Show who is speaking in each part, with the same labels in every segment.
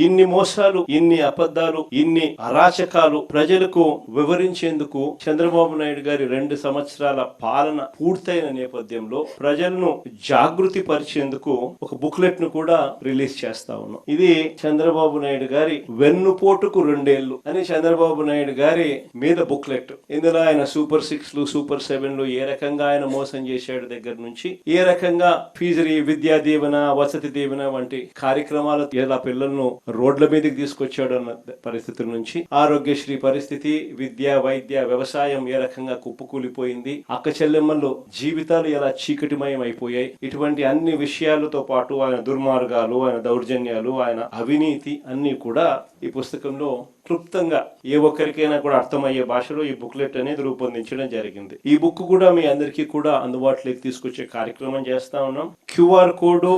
Speaker 1: ఇన్ని మోసాలు, ఇన్ని అబద్ధాలు, ఇన్ని అరాచకాలు ప్రజలకు వివరించేందుకు చంద్రబాబు నాయుడు గారి 2 సంవత్సరాల పాలన పూర్తయిన నేపథ్యంలో ప్రజలను జాగృతి పరిచేందుకు ఒక బుక్లెట్ ను కూడా రిలీజ్ చేస్తా ఉన్నాం. ఇది చంద్రబాబు నాయుడు గారి వెన్నుపోటుకు 2 ఏళ్లు అని చంద్రబాబు నాయుడు గారి మీద బుక్లెట్. ఇందులో ఆయన సూపర్ 6లు, సూపర్ 7లు ఏ రకంగా ఆయన మోసం చేశాడు దగ్గర నుంచి, ఏ రకంగా ఫీజు విద్యా దీవెన, వసతి దీవెన వంటి కార్యక్రమాలు ఎలా పిల్లలను రోడ్ల మీదకి తీసుకొచ్చాడు అన్న పరిస్థితుల నుంచి, ఆరోగ్యశ్రీ పరిస్థితి, విద్య, వైద్య, వ్యవసాయం ఏ రకంగా కుప్పకూలిపోయింది, అక్క చెల్లెమ్మలు జీవితాలు ఎలా చీకటిమయం అయిపోయాయి, ఇటువంటి అన్ని విషయాలతో పాటు ఆయన దుర్మార్గాలు, ఆయన దౌర్జన్యాలు, ఆయన అవినీతి అన్ని కూడా ఈ పుస్తకంలో క్లుప్తంగా ఏ ఒక్కరికైనా కూడా అర్థమయ్యే భాషలో ఈ బుక్లెట్ అనేది రూపొందించడం జరిగింది. ఈ బుక్ కూడా మీ అందరికీ కూడా అందుబాటులోకి తీసుకొచ్చే కార్యక్రమం చేస్తా ఉన్నాం. QR కోడ్,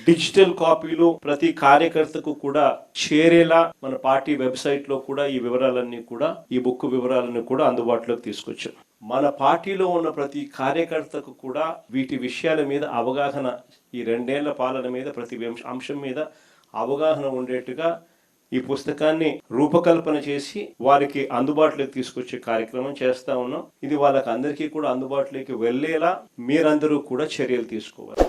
Speaker 1: డిజిటల్ కాపీలు ప్రతి కార్యకర్తకు కూడా చేరేలా మన పార్టీ వెబ్సైట్ లో కూడా ఈ వివరాలన్నీ కూడా, ఈ బుక్ వివరాలన్నీ కూడా అందుబాటులోకి తీసుకొచ్చాం. మన పార్టీలో ఉన్న ప్రతి కార్యకర్తకు కూడా వీటి విషయాల మీద అవగాహన, ఈ 2 ఏళ్ల పాలన మీద ప్రతి అంశం మీద అవగాహన ఉండేట్టుగా ఈ పుస్తకాన్ని రూపకల్పన చేసి వారికి అందుబాటులోకి తీసుకొచ్చే కార్యక్రమం చేస్తా ఉన్నాం. ఇది వాళ్ళకి అందరికీ కూడా అందుబాటులోకి వెళ్లేలా మీరందరూ కూడా చర్యలు తీసుకోవాలి.